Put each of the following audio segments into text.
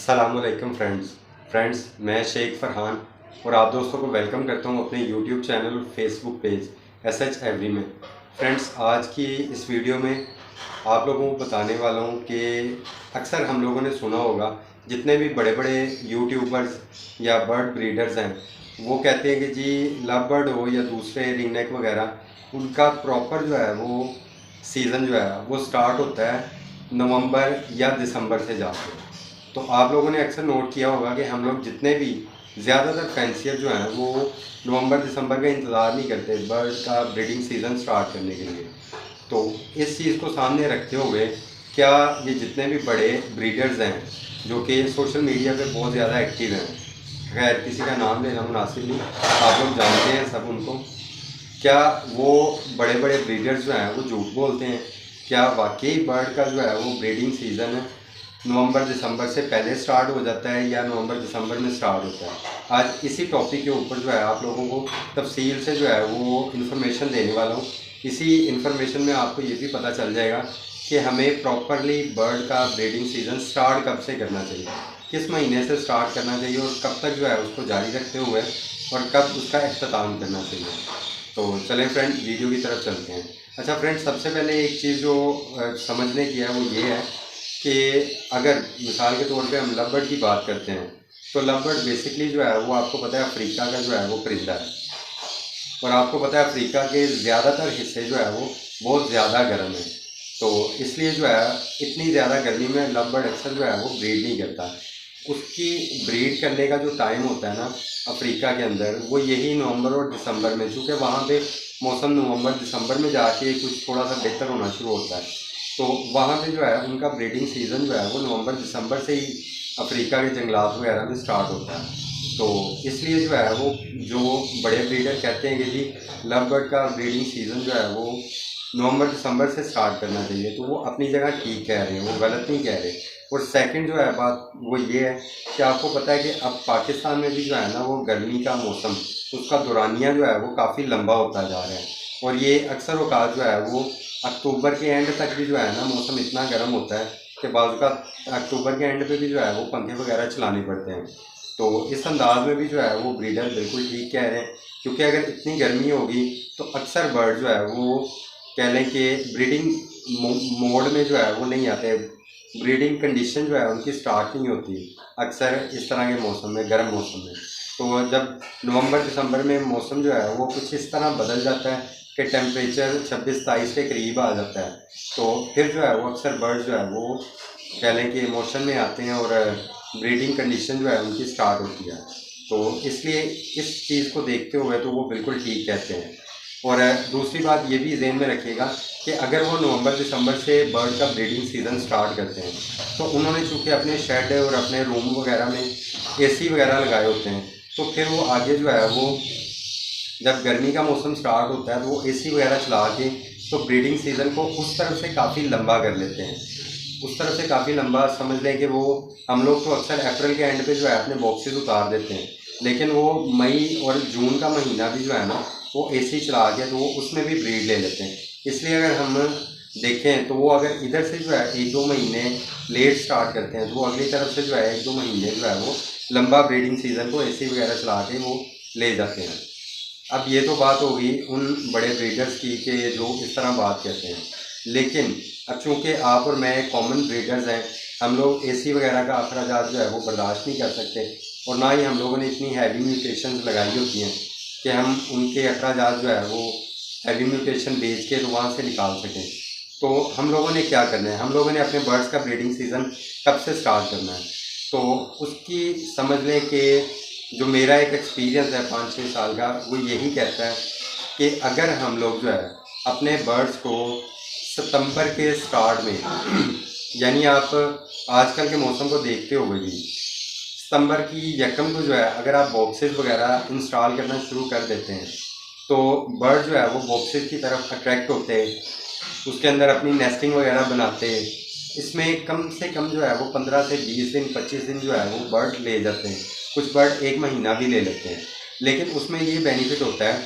अस्सलामुअलैकुम फ्रेंड्स मैं शेख फरहान और आप दोस्तों को वेलकम करता हूं अपने यूट्यूब चैनल और फेसबुक पेज SH एवरी में। फ्रेंड्स, आज की इस वीडियो में आप लोगों को बताने वाला हूं कि अक्सर हम लोगों ने सुना होगा, जितने भी बड़े बड़े यूट्यूबर्स या बर्ड ब्रीडर्स हैं वो कहते हैं कि जी लव बर्ड हो या दूसरे रिंगनेक वगैरह, उनका प्रॉपर जो है वो सीज़न जो है वो स्टार्ट होता है नवंबर या दिसंबर से जाकर। तो आप लोगों ने अक्सर नोट किया होगा कि हम लोग जितने भी ज़्यादातर फैंसियर जो हैं वो नवंबर दिसंबर का इंतज़ार नहीं करते बर्ड का ब्रीडिंग सीज़न स्टार्ट करने के लिए। तो इस चीज़ को सामने रखते हुए क्या ये जितने भी बड़े ब्रीडर्स हैं जो कि सोशल मीडिया पे बहुत ज़्यादा एक्टिव हैं, खैर किसी का नाम लेना मुनासिब नहीं, आप लोग जानते हैं सब उनको, क्या वो बड़े बड़े ब्रीडर्स जो हैं वो झूठ बोलते हैं? क्या वाकई बर्ड का जो है वो ब्रीडिंग सीज़न नवंबर दिसंबर से पहले स्टार्ट हो जाता है या नवंबर दिसंबर में स्टार्ट होता है? आज इसी टॉपिक के ऊपर जो है आप लोगों को तफसील से जो है वो इन्फॉर्मेशन देने वाला हूँ। इसी इन्फॉर्मेशन में आपको ये भी पता चल जाएगा कि हमें प्रॉपरली बर्ड का ब्रीडिंग सीज़न स्टार्ट कब से करना चाहिए, किस महीने से स्टार्ट करना चाहिए और कब तक जो है उसको जारी रखते हुए और कब उसका अख्ताम करना चाहिए। तो चलें फ्रेंड, वीडियो की तरफ चलते हैं। अच्छा फ्रेंड, सबसे पहले एक चीज़ जो समझने की है वो ये है कि अगर मिसाल के तौर पे हम लव बर्ड की बात करते हैं तो लव बर्ड बेसिकली जो है वो आपको पता है अफ्रीका का जो है वो परिंदा है, और आपको पता है अफ्रीका के ज़्यादातर हिस्से जो है वो बहुत ज़्यादा गर्म है। तो इसलिए जो है इतनी ज़्यादा गर्मी में लव बर्ड अक्सर जो है वो ब्रीड नहीं करता। उसकी ब्रीड करने का जो टाइम होता है ना अफ्रीका के अंदर, वो यही नवंबर और दिसंबर में, चूँकि वहाँ पे मौसम नवंबर दिसंबर में जाके कुछ थोड़ा सा बेहतर होना शुरू होता है, तो वहाँ पे जो है उनका ब्रीडिंग सीज़न जो है वो नवंबर दिसंबर से ही अफ्रीका के जंगलात वगैरह में स्टार्ट होता है। तो इसलिए जो है वो जो बड़े ब्रीडर कहते हैं कि जी लव बर्ड का ब्रीडिंग सीज़न जो है वो नवंबर दिसंबर से स्टार्ट करना चाहिए, तो वो अपनी जगह ठीक कह रहे हैं, वो गलत नहीं कह रहे। और सेकंड जो है बात वो ये है कि आपको पता है कि अब पाकिस्तान में भी जो है ना वो गर्मी का मौसम, उसका दौरानिया जो है वो काफ़ी लंबा होता जा रहा है, और ये अक्सर औकात जो है वो अक्टूबर के एंड तक भी जो है ना मौसम इतना गर्म होता है कि बाज़ का अक्टूबर के एंड पे भी जो है वो पंखे वगैरह चलाने पड़ते हैं। तो इस अंदाज में भी जो है वो ब्रीडर बिल्कुल ठीक कह रहे हैं, क्योंकि अगर इतनी गर्मी होगी तो अक्सर बर्ड जो है वो कह लें कि ब्रीडिंग मोड में जो है वो नहीं आते, ब्रीडिंग कंडीशन जो है उनकी स्टार्ट नहीं होती अक्सर इस तरह के मौसम में, गर्म मौसम में। तो जब नवंबर दिसंबर में मौसम जो है वो कुछ इस तरह बदल जाता है कि टेम्परेचर 26-27 के करीब आ जाता है, तो फिर जो है वो अक्सर बर्ड जो है वो कह लें कि इमोशन में आते हैं और ब्रीडिंग कंडीशन जो है उनकी स्टार्ट होती है। तो इसलिए इस चीज़ को देखते हुए तो वो बिल्कुल ठीक कहते हैं। और दूसरी बात ये भी ज़हन में रखिएगा कि अगर वो नवंबर दिसंबर से बर्ड का ब्रीडिंग सीज़न स्टार्ट करते हैं तो उन्होंने चूँकि अपने शेड और अपने रूम वगैरह में AC वगैरह लगाए होते हैं, तो फिर वो आगे जो है वो जब गर्मी का मौसम स्टार्ट होता है तो वो AC वगैरह चला के तो ब्रीडिंग सीज़न को उस तरफ से काफ़ी लंबा कर लेते हैं। उस तरफ से काफ़ी लंबा समझ लें कि वो हम लोग तो अक्सर अप्रैल के एंड पे जो है अपने बॉक्सेस उतार देते हैं, लेकिन वो मई और जून का महीना भी जो है ना वो AC चला के तो वो उसमें भी ब्रीड ले लेते हैं। इसलिए अगर हम देखें तो वो अगर इधर से जो है 1-2 महीने लेट स्टार्ट करते हैं तो वो अगली तरफ से जो है 1-2 महीने जो है वो लंबा ब्रीडिंग सीज़न को AC वगैरह चला के वो ले जाते हैं। अब ये तो बात होगी उन बड़े ब्रीडर्स की कि जो इस तरह बात कहते हैं, लेकिन अब चूँकि आप और मैं कॉमन ब्रीडर्स हैं, हम लोग AC वगैरह का अखराजात जो है वो बर्दाश्त नहीं कर सकते, और ना ही हम लोगों ने इतनी हैवी म्यूटेशन लगाई होती हैं कि हम उनके अखराजात जो है वो हैवी म्यूटेशन बेच के तो वहाँ से निकाल सकें। तो हम लोगों ने क्या करना है, हम लोगों ने अपने बर्ड्स का ब्रीडिंग सीज़न कब से स्टार्ट करना है, तो उसकी समझ लें कि जो मेरा एक एक्सपीरियंस है 5-6 साल का, वो यही कहता है कि अगर हम लोग जो है अपने बर्ड्स को सितंबर के स्टार्ट में यानी आप आजकल के मौसम को देखते हो जी, सितंबर की यकम को जो है अगर आप बॉक्सेस वगैरह इंस्टॉल करना शुरू कर देते हैं तो बर्ड जो है वो बॉक्सेस की तरफ अट्रैक्ट होते हैं, उसके अंदर अपनी नेस्टिंग वगैरह बनाते हैं। इसमें कम से कम जो है वो 15 से 20 दिन 25 दिन जो है वो बर्ड ले जाते हैं, कुछ बर्ड 1 महीना भी ले लेते हैं। लेकिन उसमें ये बेनिफिट होता है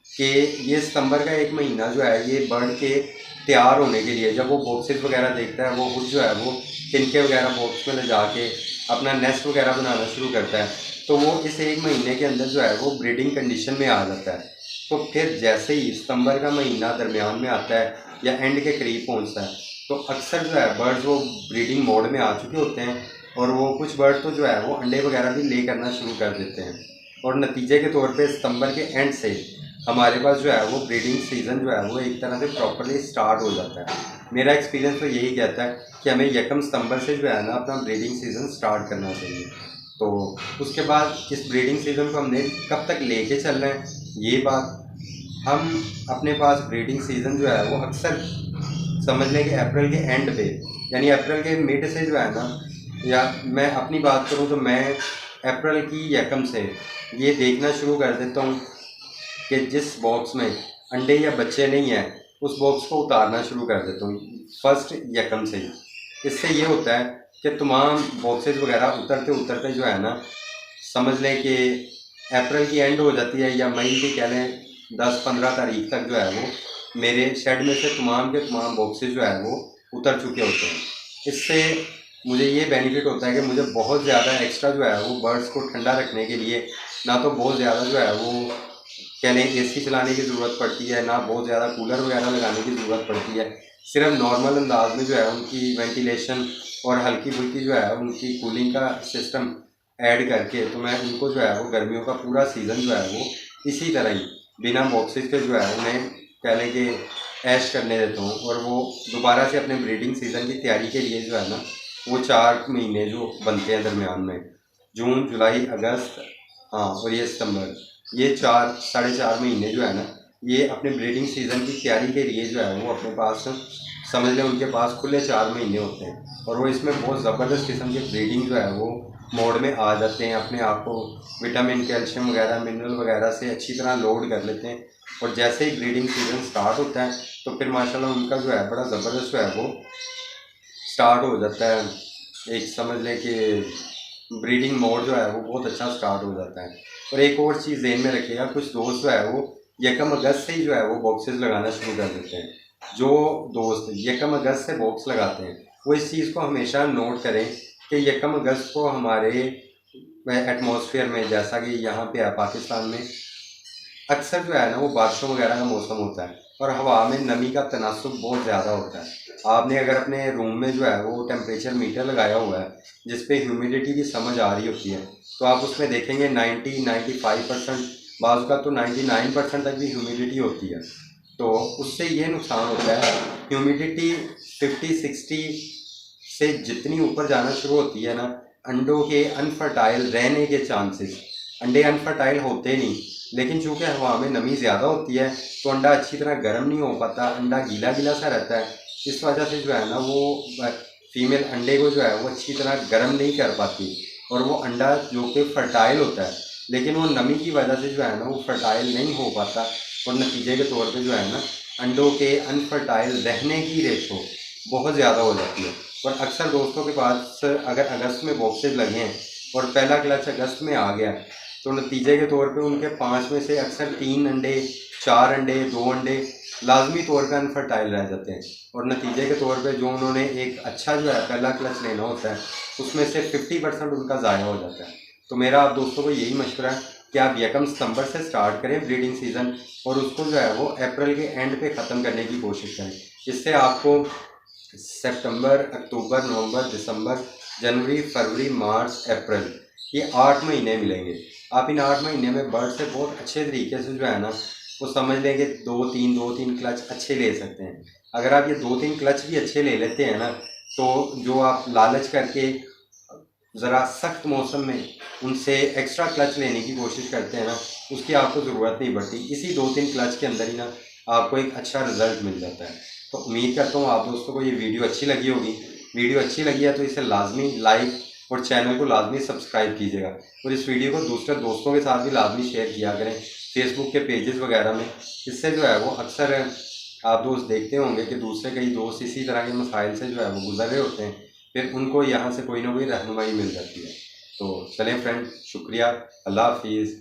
कि ये सितंबर का 1 महीना जो है ये बर्ड के तैयार होने के लिए, जब वो बॉक्सेस वगैरह देखता है वो खुद जो है वो तिनके वगैरह बॉक्स में ले जाके अपना नेस्ट वगैरह बनाना शुरू करता है, तो वो इस 1 महीने के अंदर जो है वो ब्रीडिंग कंडीशन में आ जाता है। तो फिर जैसे ही सितंबर का महीना दरमियान में आता है या एंड के करीब पहुंचता है, तो अक्सर जो है बर्ड्स वो ब्रीडिंग मोड में आ चुके होते हैं, और वो कुछ बर्ड तो जो है वो अंडे वगैरह भी ले करना शुरू कर देते हैं। और नतीजे के तौर पे सितंबर के एंड से हमारे पास जो है वो ब्रीडिंग सीज़न जो है वो एक तरह से प्रॉपरली स्टार्ट हो जाता है। मेरा एक्सपीरियंस तो यही कहता है कि हमें 1 सितंबर से जो है ना अपना ब्रीडिंग सीज़न स्टार्ट करना चाहिए। तो उसके बाद इस ब्रीडिंग सीज़न को हमने कब तक लेके चलना है, ये बात हम अपने पास ब्रीडिंग सीज़न जो है वो अक्सर समझ लें कि अप्रैल के एंड पे, यानी अप्रैल के मिड से जो है ना, या मैं अपनी बात करूं तो मैं अप्रैल की यकम से ये देखना शुरू कर देता हूं कि जिस बॉक्स में अंडे या बच्चे नहीं हैं उस बॉक्स को उतारना शुरू कर देता हूँ फर्स्ट यकम से ही। इससे ये होता है कि तमाम बॉक्सेस वगैरह उतरते उतरते जो है ना, समझ लें कि अप्रैल की एंड हो जाती है या मई की कह लें 10-15 तारीख तक जो है वो मेरे शेड में से तमाम के तमाम बॉक्सेस जो है वो उतर चुके होते हैं। इससे मुझे ये बेनिफिट होता है कि मुझे बहुत ज़्यादा एक्स्ट्रा जो है वो बर्ड्स को ठंडा रखने के लिए ना तो बहुत ज़्यादा जो है वो कह लें एसी चलाने की ज़रूरत पड़ती है, ना बहुत ज़्यादा कूलर वगैरह लगाने की ज़रूरत पड़ती है। सिर्फ नॉर्मल अंदाज में जो है उनकी वेंटिलेशन और हल्की फुल्की जो है उनकी कूलिंग का सिस्टम ऐड करके तो मैं उनको जो है वो गर्मियों का पूरा सीज़न जो है वो इसी तरह ही बिना बॉक्सेस के जो है उन्हें कह लें कि ऐश करने देता हूँ, और वो दोबारा से अपने ब्रीडिंग सीज़न की तैयारी के लिए जो है ना वो 4 महीने जो बनते हैं दरमियान में, जून, जुलाई, अगस्त, हाँ, और ये सितंबर, ये 4 साढ़े 4 महीने जो है ना ये अपने ब्रीडिंग सीज़न की तैयारी के लिए जो है वो अपने पास समझ लें उनके पास खुले 4 महीने होते हैं, और वो इसमें बहुत ज़बरदस्त किस्म की ब्रीडिंग जो है वो मोड में आ जाते हैं, अपने आप को विटामिन, कैल्शियम वगैरह, मिनरल वगैरह से अच्छी तरह लोड कर लेते हैं। और जैसे ही ब्रीडिंग सीज़न स्टार्ट होता है तो फिर माशाल्लाह उनका जो है बड़ा ज़बरदस्त जो है वो स्टार्ट हो जाता है। एक समझ लें कि ब्रीडिंग मोड जो है वो बहुत अच्छा स्टार्ट हो जाता है। और एक और चीज़ ध्यान में रखिएगा, कुछ दोस्त जो है वो 1 अगस्त से ही जो है वो बॉक्सेस लगाना शुरू कर देते हैं। जो दोस्त 1 अगस्त से बॉक्स लगाते हैं वो इस चीज़ को हमेशा नोट करें कि 1 अगस्त को हमारे एटमॉस्फेयर में, जैसा कि यहाँ पे है पाकिस्तान में, अक्सर जो है ना वो बारिशों वगैरह का मौसम होता है और हवा में नमी का तनासुब बहुत ज़्यादा होता है। आपने अगर अपने रूम में जो है वो टेम्परेचर मीटर लगाया हुआ है जिस पे ह्यूमिडिटी की समझ आ रही होती है, तो आप उसमें देखेंगे 90-95%, बाज़ का तो 99% तक भी ह्यूमिडिटी होती है। तो उससे ये नुकसान होता है, ह्यूमिडिटी 50-60 से जितनी ऊपर जाना शुरू होती है ना, अंडों के अनफर्टाइल रहने के चांसेस, अंडे अनफर्टाइल होते नहीं, लेकिन चूंकि हवा में नमी ज़्यादा होती है तो अंडा अच्छी तरह गर्म नहीं हो पाता, अंडा गीला गीला सा रहता है। इस वजह से जो है ना वो फीमेल अंडे को जो है वो अच्छी तरह गर्म नहीं कर पाती, और वो अंडा जो कि फर्टाइल होता है लेकिन वो नमी की वजह से जो है ना वो फर्टाइल नहीं हो पाता, और नतीजे के तौर पे जो है ना अंडों के अनफर्टाइल रहने की रेशो बहुत ज़्यादा हो जाती है। और अक्सर दोस्तों के पास अगर अगस्त में बॉक्सेज लगे हैं और पहला क्लच अगस्त में आ गया तो नतीजे के तौर पे उनके 5 में से अक्सर 3 अंडे, 4 अंडे, 2 अंडे लाजमी तौर पर अनफर्टाइल रह जाते हैं, और नतीजे के तौर पे जो उन्होंने एक अच्छा जो है पहला क्लच लेना होता है उसमें से 50% उनका ज़ाया हो जाता है। तो मेरा आप दोस्तों को यही मशवरा है कि आप 1 सितंबर से स्टार्ट करें ब्रीडिंग सीज़न, और उसको जो है वो अप्रैल के एंड पे ख़त्म करने की कोशिश करें। इससे आपको सितंबर, अक्टूबर, नवंबर, दिसंबर, जनवरी, फरवरी, मार्च, अप्रैल, ये 8 महीने मिलेंगे। आप इन 8 महीने में बर्ड से बहुत अच्छे तरीके से जो है ना वो समझ लें कि 2-3 क्लच अच्छे ले सकते हैं। अगर आप ये 2-3 क्लच भी अच्छे ले लेते हैं ना, तो जो आप लालच करके ज़रा सख्त मौसम में उनसे एक्स्ट्रा क्लच लेने की कोशिश करते हैं ना, उसकी आपको ज़रूरत नहीं पड़ती। इसी 2-3 क्लच के अंदर ही ना आपको एक अच्छा रिज़ल्ट मिल जाता है। तो उम्मीद करता हूँ आप दोस्तों को ये वीडियो अच्छी लगी होगी। वीडियो अच्छी लगी है तो इसे लाजमी लाइक और चैनल को लाजमी सब्सक्राइब कीजिएगा, और इस वीडियो को दूसरे दोस्तों के साथ भी लाजमी शेयर किया करें फेसबुक के पेजेस वगैरह में। इससे जो है वो अक्सर आप दोस्त देखते होंगे कि दूसरे कई दोस्त इसी तरह के मसाइल से जो है वो गुजर रहे होते हैं, फिर उनको यहाँ से कोई ना कोई रहनुमाई मिल जाती है। तो चलें फ्रेंड, शुक्रिया, अल्लाह हाफिज़।